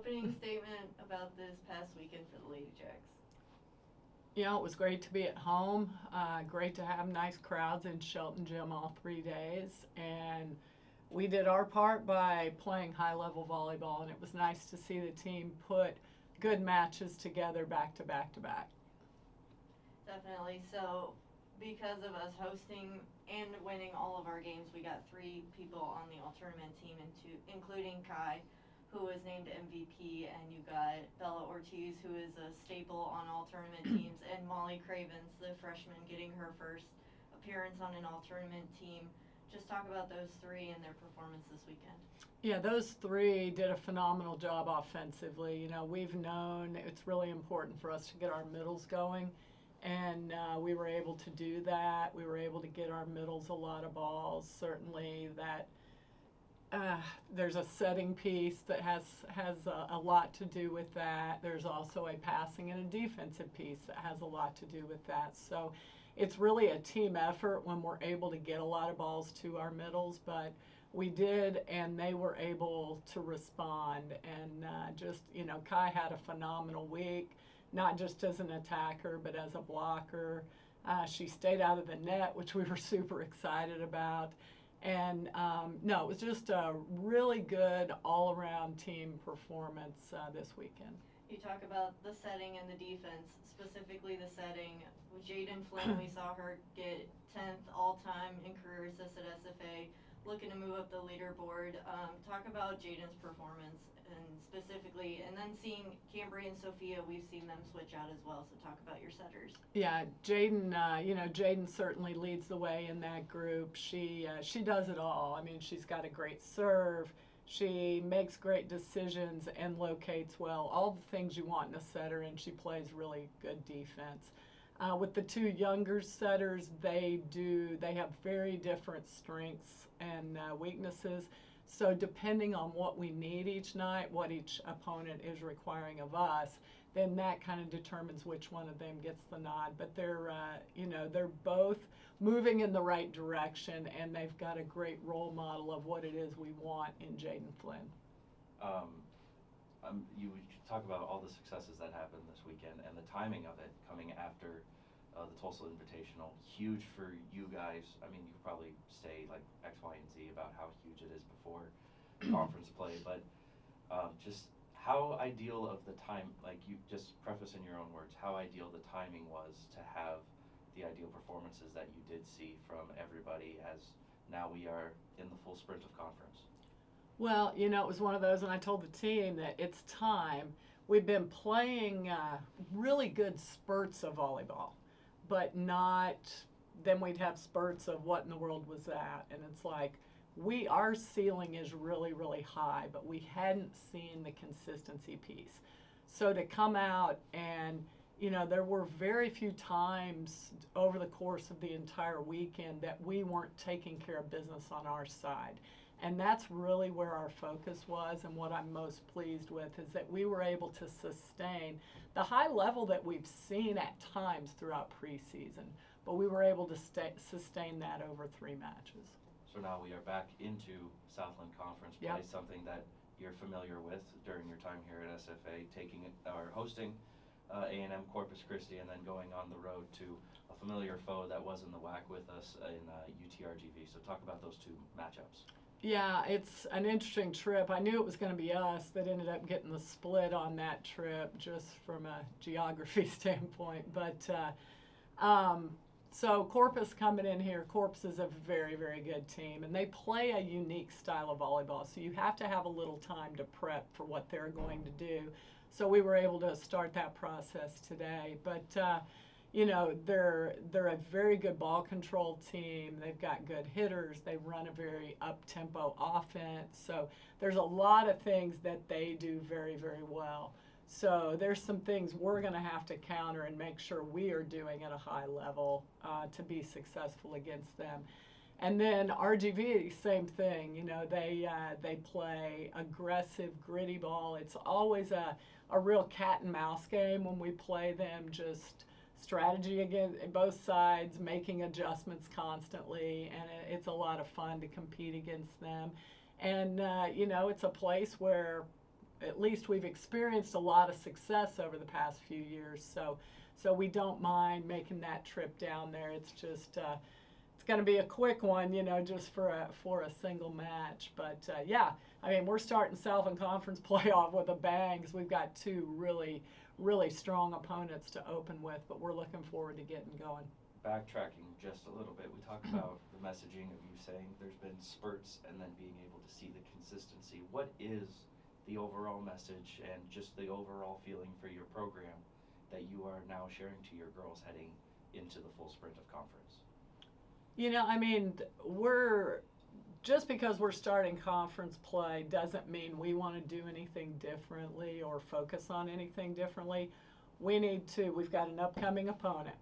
opening statement about this past weekend for the Lady Jacks. You know, it was great to be at home. Great to have nice crowds in Shelton Gym all 3 days. And we did our part by playing high-level volleyball, and it was nice to see the team put good matches together back to back to back. Definitely. So, because of us hosting and winning all of our games, we got 3 people on the all-tournament team, including Kai, who was named MVP, and you got Bella Ortiz, who is a staple on all tournament teams, and Molly Cravens, the freshman, getting her first appearance on an all tournament team. Just talk about those 3 and their performance this weekend. Yeah, those 3 did a phenomenal job offensively. You know, we've known it's really important for us to get our middles going, and we were able to do that. We were able to get our middles a lot of balls. Certainly that there's a setting piece that has a lot to do with that. There's also a passing and a defensive piece that has a lot to do with that. So it's really a team effort when we're able to get a lot of balls to our middles, but we did, and they were able to respond. And just, you know, Kai had a phenomenal week, not just as an attacker, but as a blocker. She stayed out of the net, which we were super excited about. And no, it was just a really good all-around team performance this weekend. You talk about the setting and the defense, specifically the setting. With Jaden Flynn, we saw her get 10th all-time in career assists at SFA, looking to move up the leaderboard. Talk about Jaden's performance and specifically, and then seeing Cambry and Sophia, we've seen them switch out as well, so talk about your setters. Yeah, Jaden, you know, Jaden certainly leads the way in that group. She does it all. I mean, she's got a great serve. She makes great decisions and locates well. All the things you want in a setter, and she plays really good defense. With the 2 younger setters, they have very different strengths and weaknesses. So depending on what we need each night, what each opponent is requiring of us, then that kind of determines which one of them gets the nod. But they're, you know, they're both moving in the right direction, and they've got a great role model of what it is we want in Jaden Flynn. You talk about all the successes that happened this weekend and the timing of it coming after the Tulsa Invitational. Huge for you guys. I mean, you could probably say like X, Y, and Z about how huge it is before conference play, but just how ideal of the time, like you just preface in your own words, how ideal the timing was to have the ideal performances that you did see from everybody as now we are in the full sprint of conference. Well, you know, it was one of those, and I told the team that it's time. We've been playing really good spurts of volleyball, but not, then we'd have spurts of what in the world was that, and it's like, our ceiling is really, really high, but we hadn't seen the consistency piece. So to come out and, you know, there were very few times over the course of the entire weekend that we weren't taking care of business on our side. And that's really where our focus was, and what I'm most pleased with is that we were able to sustain the high level that we've seen at times throughout preseason, but we were able to sustain that over 3 matches. So now we are back into Southland Conference play, Yep. Something that you're familiar with during your time here at SFA, hosting A&M Corpus Christi, and then going on the road to a familiar foe that was in the WAC with us in UTRGV. So talk about those 2 matchups. Yeah, it's an interesting trip. I knew it was going to be us that ended up getting the split on that trip, just from a geography standpoint. But so Corpus coming in here, Corpus is a very, very good team, and they play a unique style of volleyball. So you have to have a little time to prep for what they're going to do. So we were able to start that process today. But you know, they're a very good ball control team. They've got good hitters. They run a very up-tempo offense. So there's a lot of things that they do very, very well. So there's some things we're going to have to counter and make sure we are doing at a high level to be successful against them. And then RGV, same thing. You know, they play aggressive, gritty ball. It's always a real cat and mouse game when we play them. Just strategy against both sides, making adjustments constantly, and it's a lot of fun to compete against them. And you know, it's a place where at least we've experienced a lot of success over the past few years. So we don't mind making that trip down there. It's just it's going to be a quick one, just for a single match. But yeah, I mean, we're starting Southland Conference playoff with a bang. We've got two really strong opponents to open with, but we're looking forward to getting going. Backtracking just a little bit, we talked about the messaging of you saying there's been spurts and then being able to see the consistency. What is the overall message and just the overall feeling for your program that you are now sharing to your girls heading into the full sprint of conference? I mean, just because we're starting conference play doesn't mean we want to do anything differently or focus on anything differently. We've got an upcoming opponent,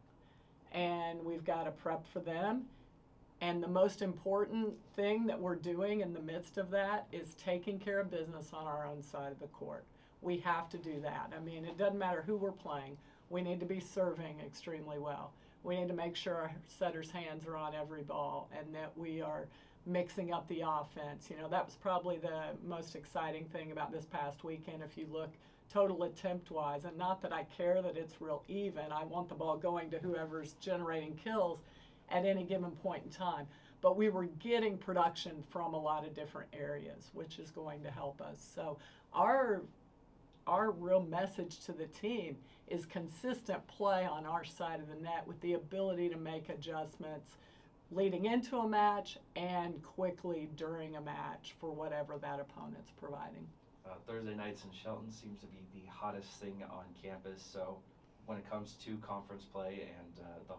and we've got to prep for them. And the most important thing that we're doing in the midst of that is taking care of business on our own side of the court. We have to do that. I mean, it doesn't matter who we're playing. We need to be serving extremely well. We need to make sure our setters' hands are on every ball and that we are mixing up the offense. That was probably the most exciting thing about this past weekend if you look total attempt-wise. And not that I care that it's real even. I want the ball going to whoever's generating kills at any given point in time. But we were getting production from a lot of different areas, which is going to help us. So our real message to the team is consistent play on our side of the net with the ability to make adjustments leading into a match and quickly during a match for whatever that opponent's providing. Thursday nights in Shelton seems to be the hottest thing on campus. So when it comes to conference play and the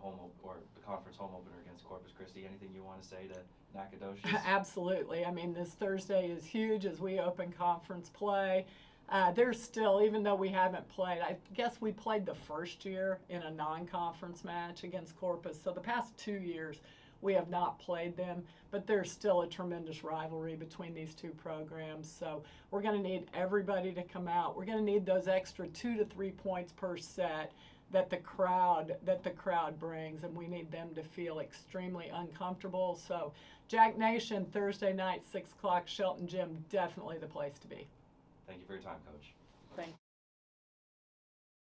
conference home opener against Corpus Christi, anything you want to say to Nacogdoches? Absolutely. I mean, this Thursday is huge as we open conference play. There's still, even though we haven't played, I guess we played the first year in a non-conference match against Corpus. So the past 2 years, we have not played them, but there's still a tremendous rivalry between these two programs. So we're going to need everybody to come out. We're going to need those extra 2 to 3 points per set that the crowd brings, and we need them to feel extremely uncomfortable. So Jack Nation, Thursday night, 6 o'clock, Shelton Gym, definitely the place to be. Thank you for your time, Coach. Thank you.